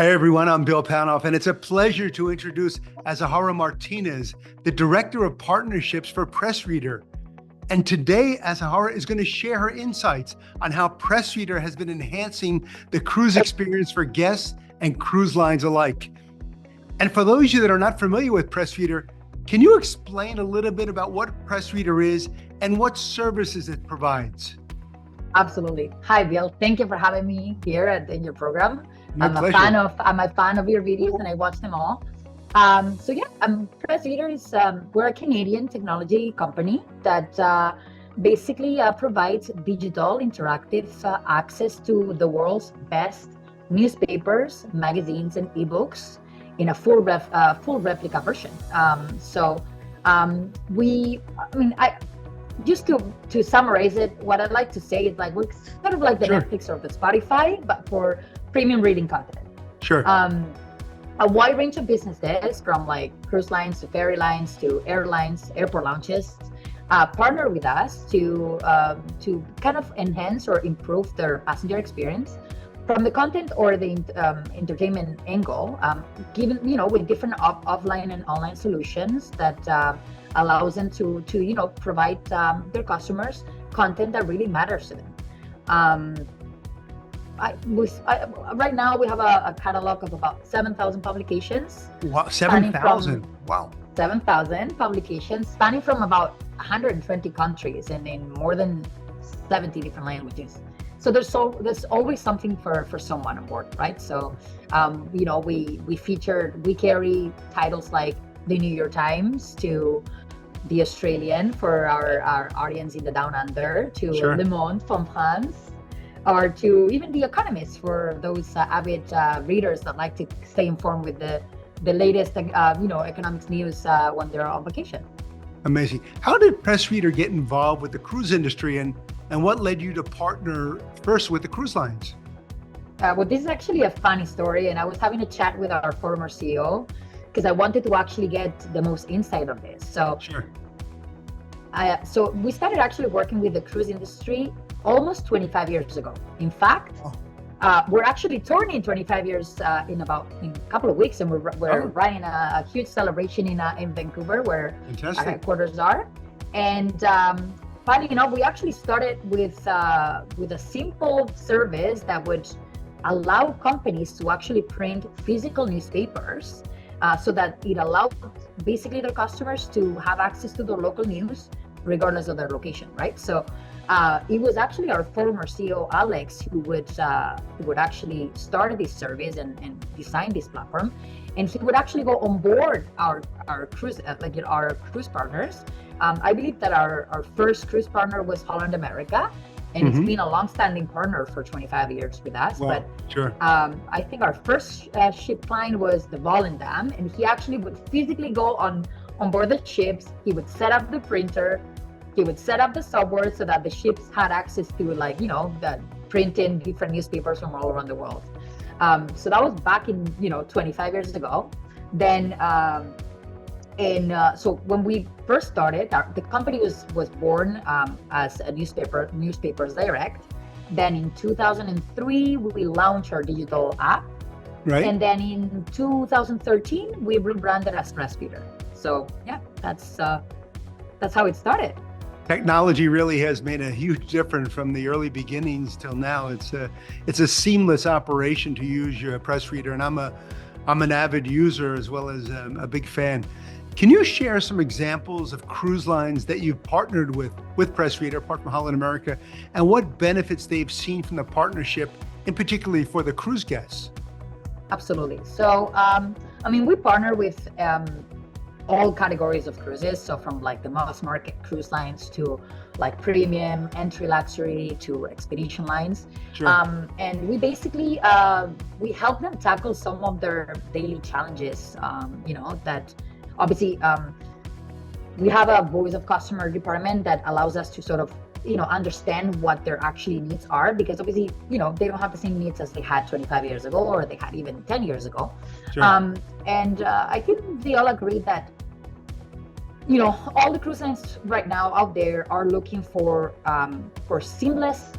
Hi, everyone. I'm Bill Panoff, and it's a pleasure to introduce Azahara Martinez, the Director of Partnerships for PressReader. And today, Azahara is going to share her insights on how PressReader has been enhancing the cruise experience for guests and cruise lines alike. And for those of you that are not familiar with PressReader, can you explain a little bit about what PressReader is and what services it provides? Absolutely. Hi, Bill. Thank you for having me here in your program. My pleasure. I'm a fan of your videos and I watch them all. PressReader is we're a Canadian technology company that basically provides digital interactive access to the world's best newspapers, magazines, and ebooks in a full replica version. Just to summarize it, what I'd like to say is like we're sort of like the Netflix or the Spotify, but for premium reading content. Sure. A wide range of businesses, from like cruise lines to ferry lines to airlines, airport lounges, partner with us to kind of enhance or improve their passenger experience from the content or the entertainment angle, given with different offline and online solutions that allows them to provide their customers content that really matters to them. Right now we have a catalog of about 7,000 publications. Wow, 7,000! Wow. 7,000 publications spanning from about 120 countries and in more than 70 different languages. So there's always something for someone on board, right? So we carry titles like the New York Times to the Australian for our audience in the Down Under, to Le Monde from France, or to even The Economist for those avid readers that like to stay informed with the latest economics news when they're on vacation. Amazing. How did PressReader get involved with the cruise industry, and what led you to partner first with the cruise lines? Well, this is actually a funny story, and I was having a chat with our former CEO because I wanted to actually get the most insight on this. So we started actually working with the cruise industry almost 25 years ago. In fact, we're actually turning 25 years in a couple of weeks, and we're running a huge celebration in Vancouver, where our headquarters are. And funny enough, we actually started with a simple service that would allow companies to actually print physical newspapers, so that it allowed basically their customers to have access to their local news regardless of their location, right? So it was actually our former CEO, Alex, who would actually start this service and design this platform. And he would actually go on board our cruise partners. I believe that our first cruise partner was Holland America, and it's been a long-standing partner for 25 years with us. Wow. But I think our first ship client was the Volendam, and he actually would physically go on board the ships. He would set up the printer, he would set up the software so that the ships had access to the printing different newspapers from all around the world. So that was back in 25 years ago. Then so when we first started, the company was born as a Newspapers Direct. Then in 2003 we launched our digital app, right? And then in 2013 we rebranded as PressReader. So yeah, that's how it started. Technology really has made a huge difference from the early beginnings till now. It's a seamless operation to use your PressReader, and I'm an avid user as well as a big fan. Can you share some examples of cruise lines that you've partnered with PressReader, apart from Holland America, and what benefits they've seen from the partnership, in particularly for the cruise guests? Absolutely. So we partner with all categories of cruises, so from like the mass market cruise lines to like premium, entry luxury to expedition lines. And we basically we help them tackle some of their daily challenges, that obviously we have a voice of customer department that allows us to sort of understand what their actually needs are, because obviously they don't have the same needs as they had 25 years ago or they had even 10 years ago. And I think they all agree that all the cruise lines right now out there are looking for seamless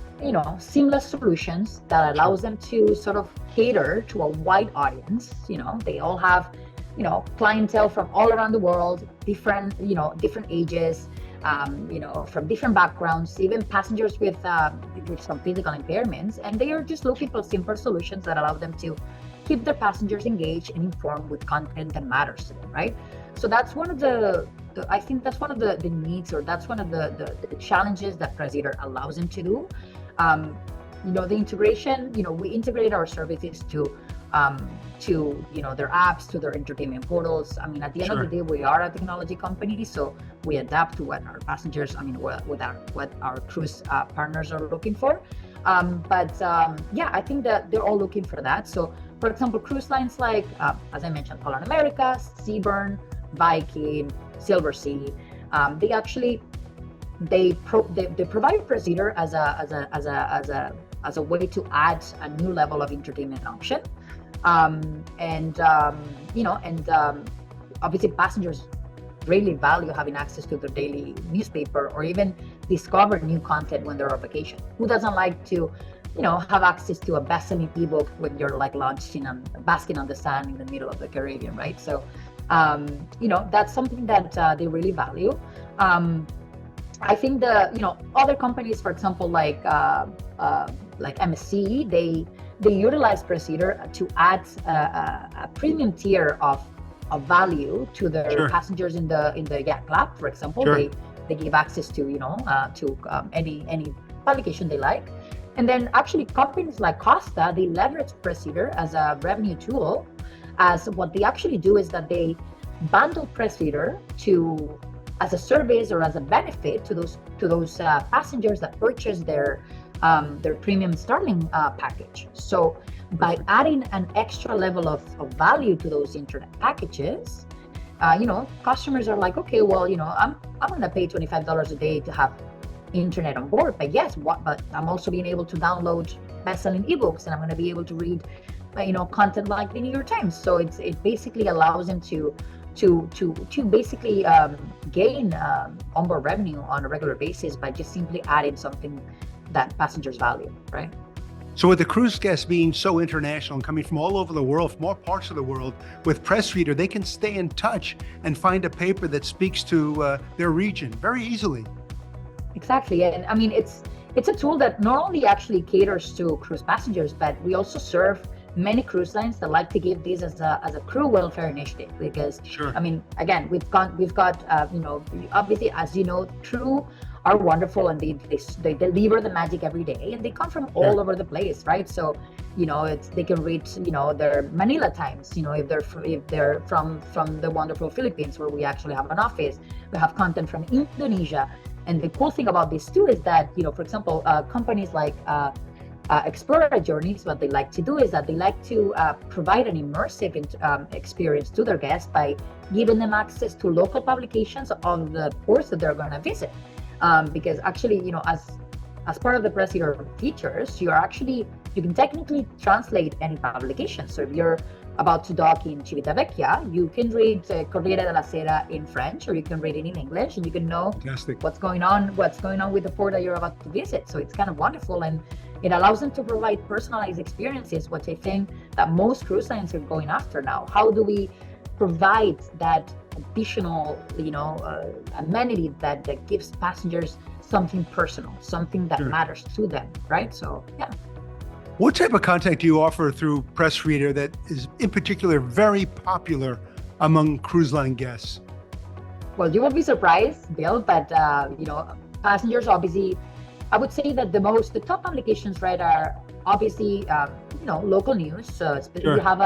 seamless solutions that allows them to sort of cater to a wide audience. They all have, clientele from all around the world, different ages, from different backgrounds, even passengers with some physical impairments, and they are just looking for simple solutions that allow them to keep their passengers engaged and informed with content that matters to them, right? So that's one of I think that's one of the needs, or that's one of the challenges that PressReader allows them to do. The integration, we integrate our services to their apps, to their entertainment portals. I mean, at the end of the day, we are a technology company, so we adapt to what our passengers, what our cruise partners are looking for. I think that they're all looking for that. So, for example, cruise lines like, as I mentioned, Holland America, Seaburn, Viking, Silver Sea, they provide PressReader as a way to add a new level of entertainment option. Obviously passengers greatly value having access to their daily newspaper, or even discover new content when they're on vacation. Who doesn't like to, have access to a best-selling ebook when you're like basking on the sand in the middle of the Caribbean, right? So, that's something that they really value. I think other companies, for example, like MSC, they utilize PressReader to add a premium tier of value to their passengers in the Yacht Club, for example. They give access to any publication they like. And then actually companies like Costa, they leverage PressReader as a revenue tool. As what they actually do is that they bundle PressReader as a service or as a benefit to those passengers that purchase their premium Starling package. So by adding an extra level of value to those internet packages, customers are like, okay, well, I'm going to pay $25 a day to have internet on board, but I'm also being able to download best-selling ebooks, and I'm going to be able to read, content like the New York Times. So it basically allows them to basically gain onboard revenue on a regular basis by just simply adding something that passengers value, right? So with the cruise guests being so international and coming from all over the world, from all parts of the world, with PressReader, they can stay in touch and find a paper that speaks to their region very easily. Exactly. And I mean, it's a tool that not only actually caters to cruise passengers, but we also serve many cruise lines that like to give this as a crew welfare initiative, because I mean, again, we've got obviously, as you know, crew are wonderful, and they deliver the magic every day, and they come from all over the place, right? So they can read their Manila Times, if they're from the wonderful Philippines, where we actually have an office. We have content from Indonesia. And the cool thing about this too is that, for example, companies like Explorer Journeys, what they like to do is that they like to provide an immersive experience to their guests by giving them access to local publications of the ports that they're going to visit. Because actually, as part of the PressReader features, you can technically translate any publication. So if you're about to dock in Civitavecchia, you can read Corriere della Sera in French, or you can read it in English, and you can know what's going on with the port that you're about to visit. So it's kind of wonderful, and it allows them to provide personalized experiences, which I think that most cruise lines are going after now. How do we provide that additional, amenity that gives passengers something personal, something that matters to them, right? So, yeah. What type of content do you offer through PressReader that is in particular very popular among cruise line guests? Well, you will be surprised, Bill, but passengers obviously, I would say that the top publications, right, are obviously local news. So you have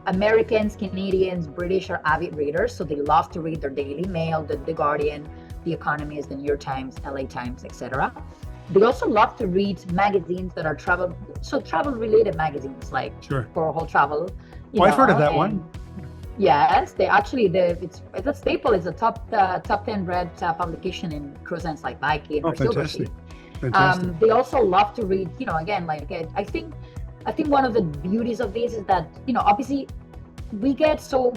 Americans, Canadians, British are avid readers, so they love to read their Daily Mail, the Guardian, The Economist, the New York Times, LA Times, etc. They also love to read magazines that are travel-related magazines, like For Whole Travel. I've heard of that one. Yes, they actually it's a staple. It's a top 10 read publication in cruise lines like Viking or Silver Sea. Fantastic. They also love to read. Again, I think one of the beauties of this is that obviously we get so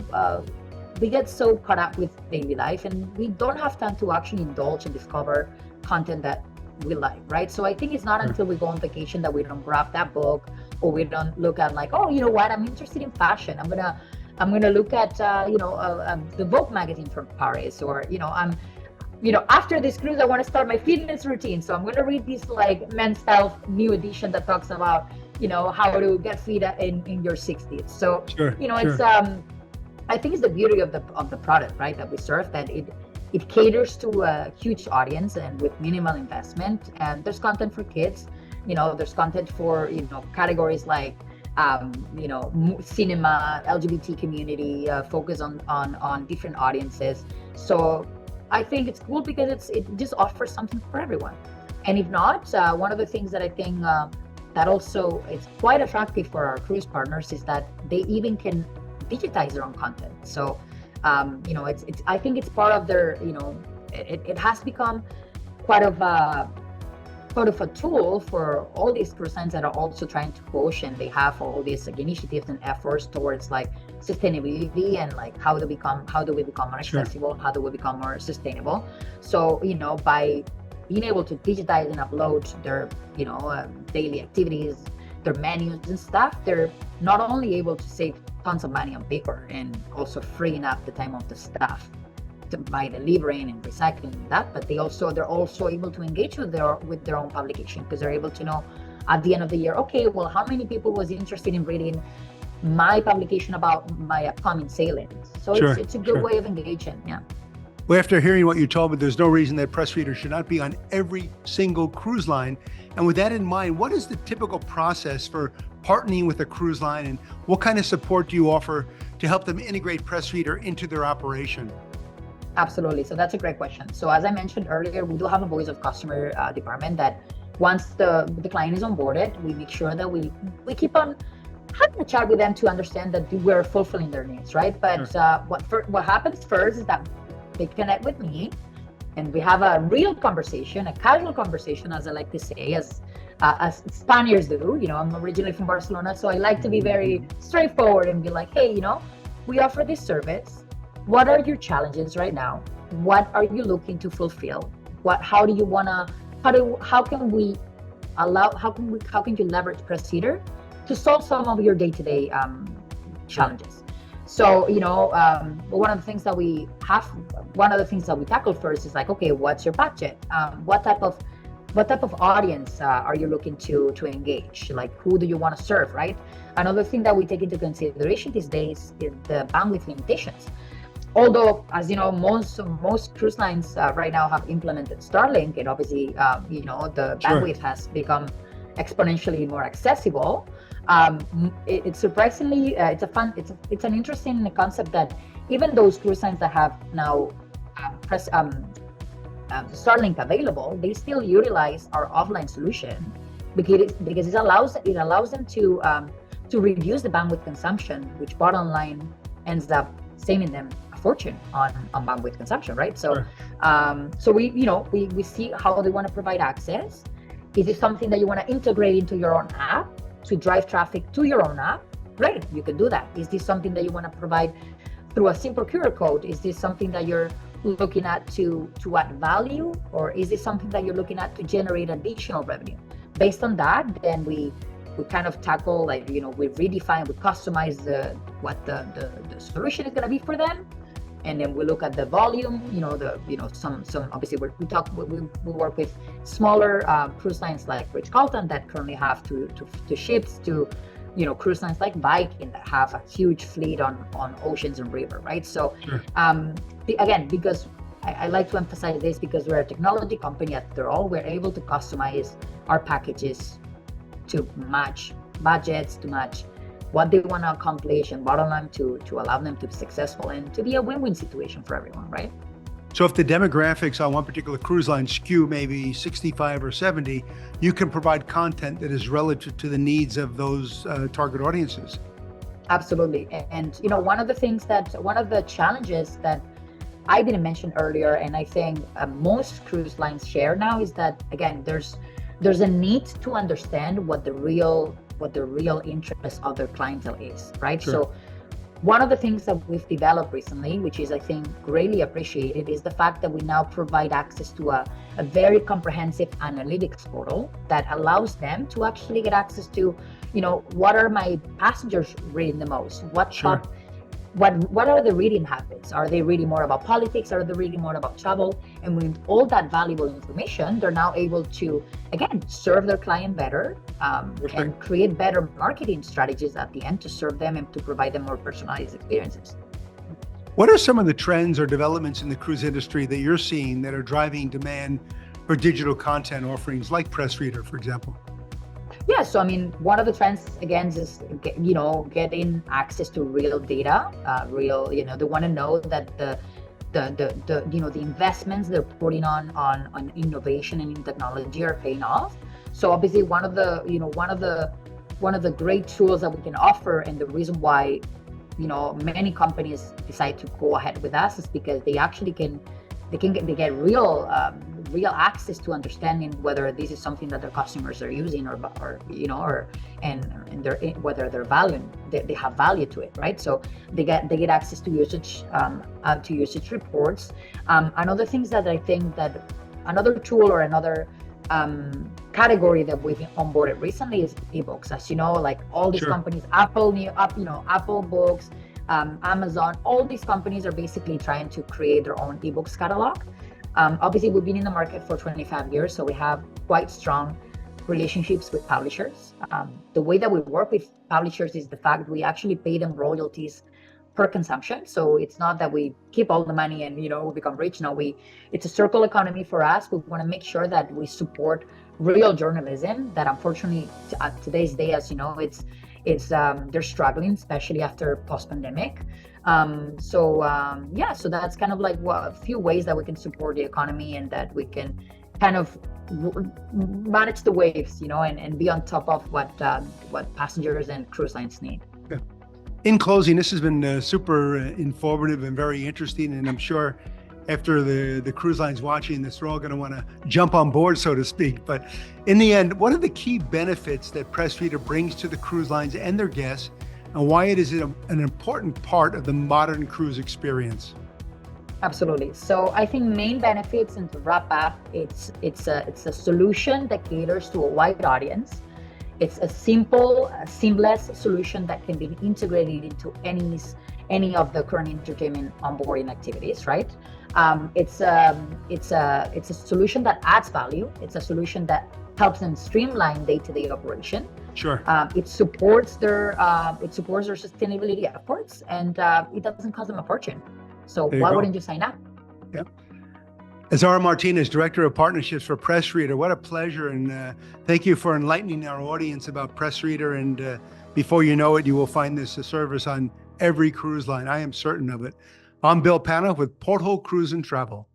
caught up with daily life, and we don't have time to actually indulge and discover content that we like, right? So I think it's not until we go on vacation that we don't grab that book, or we don't look at like, oh, you know what, I'm interested in fashion, I'm gonna look at the Vogue magazine from Paris, or after this cruise I want to start my fitness routine, so I'm going to read this like Men's Health new edition that talks about how to get fit in your 60s. So Sure. It's I think it's the beauty of the product, right, that we serve, that it caters to a huge audience and with minimal investment. And there's content for kids, there's content for categories like cinema, LGBT community, focus on different audiences. So I think it's cool because it just offers something for everyone. And if not, one of the things that I think that also is quite attractive for our cruise partners is that they even can digitize their own content. So it's I think it's part of their it has become quite of a tool for all these cruise lines that are also trying to push, and they have all these like initiatives and efforts towards like sustainability and like how do we become more accessible, how do we become more sustainable. So by being able to digitize and upload their daily activities, their menus and stuff, they're not only able to save tons of money on paper and also freeing up the time of the staff by delivering and recycling that, but they're also able to engage with their own publication, because they're able to know at the end of the year, okay, well, how many people was interested in reading my publication about my upcoming sailings. So it's a good way of engaging. Yeah. Well, after hearing what you told me, there's no reason that PressReader should not be on every single cruise line. And with that in mind, what is the typical process for partnering with a cruise line, and what kind of support do you offer to help them integrate PressReader into their operation? Absolutely. So that's a great question. So as I mentioned earlier, we do have a voice of customer department that once the client is onboarded, we make sure that we keep on having a chat with them to understand that we're fulfilling their needs, right? But what happens first is that they connect with me, and we have a real conversation, a casual conversation, as I like to say, as Spaniards do. I'm originally from Barcelona, so I like to be very straightforward and be like, hey, we offer this service. What are your challenges right now? What are you looking to fulfill? How can you leverage PressReader to solve some of your day-to-day challenges? So, one of the things that we tackle first is like, okay, what's your budget? What type of audience are you looking to engage? Like, who do you want to serve, right? Another thing that we take into consideration these days is the bandwidth limitations. Although, as you know, most cruise lines right now have implemented Starlink, and obviously, the bandwidth has become exponentially more accessible. It's surprisingly, it's an interesting concept that even those cruise lines that have now Starlink available, they still utilize our offline solution because it allows them to reduce the bandwidth consumption, which bottom line ends up saving them a fortune on bandwidth consumption, right? So so we see how they want to provide access. Is it something that you want to integrate into your own app to drive traffic to your own app? Great, you can do that. Is this something that you want to provide through a simple QR code? Is this something that you're looking at to add value, or is it something that you're looking at to generate additional revenue? Based on that, then we kind of tackle, like, we redefine, we customize what the solution is going to be for them, and then we look at the volume. Some obviously we work with smaller cruise lines like Ritz-Carlton that currently have to ships to cruise lines like Viking that have a huge fleet on oceans and river, right? So again, because I like to emphasize this, because we're a technology company after all, we're able to customize our packages to match budgets, to match what they want to accomplish, and bottom line to allow them to be successful and to be a win-win situation for everyone, right? So if the demographics on one particular cruise line skew maybe 65 or 70, you can provide content that is relative to the needs of those target audiences. Absolutely. And one of the challenges that I didn't mention earlier, and I think most cruise lines share now, is that, again, there's a need to understand what the real interest of their clientele is, right? Sure. One of the things that we've developed recently, which is, I think, greatly appreciated, is the fact that we now provide access to a very comprehensive analytics portal that allows them to actually get access to, what are my passengers reading the most? What are the reading habits? Are they reading more about politics? Are they reading more about travel? And with all that valuable information, they're now able to, again, serve their client better and create better marketing strategies at the end to serve them and to provide them more personalized experiences. What are some of the trends or developments in the cruise industry that you're seeing that are driving demand for digital content offerings like PressReader, for example? Yeah, so one of the trends again is getting access to real data, they want to know that the investments they're putting on innovation and in technology are paying off. So obviously one of the great tools that we can offer, and the reason why many companies decide to go ahead with us, is because they actually get real access to understanding whether this is something that their customers are using whether they have value to it, right? So they get access to usage reports. Another things that I think that another tool or another category that we've onboarded recently is ebooks. As you know, like all these companies, Apple Books, Amazon, all these companies are basically trying to create their own ebooks catalog. Obviously, we've been in the market for 25 years, so we have quite strong relationships with publishers. The way that we work with publishers is the fact we actually pay them royalties per consumption. So it's not that we keep all the money and we become rich. No, it's a circle economy for us. We want to make sure that we support real journalism that, unfortunately, at today's day, as you know, they're struggling, especially after post-pandemic. So that's kind of like a few ways that we can support the economy and that we can kind of manage the waves, and be on top of what passengers and cruise lines need. Yeah. In closing, this has been super informative and very interesting, and I'm sure after the cruise lines watching this, they're all going to want to jump on board, so to speak. But in the end, what are the key benefits that PressReader brings to the cruise lines and their guests, and why it is an important part of the modern cruise experience? Absolutely. So I think main benefits, and to wrap up, it's a solution that caters to a wide audience. It's a simple, seamless solution that can be integrated into any of the current entertainment onboarding activities, right? It's a solution that adds value. It's a solution that helps them streamline day-to-day operation. Sure. It supports their sustainability efforts, and it doesn't cost them a fortune. So why wouldn't you sign up? Yeah. Azahara Martinez, Director of Partnerships for PressReader. What a pleasure, and thank you for enlightening our audience about PressReader. And before you know it, you will find this service on every cruise line. I am certain of it. I'm Bill Panoff with Porthole Cruise and Travel.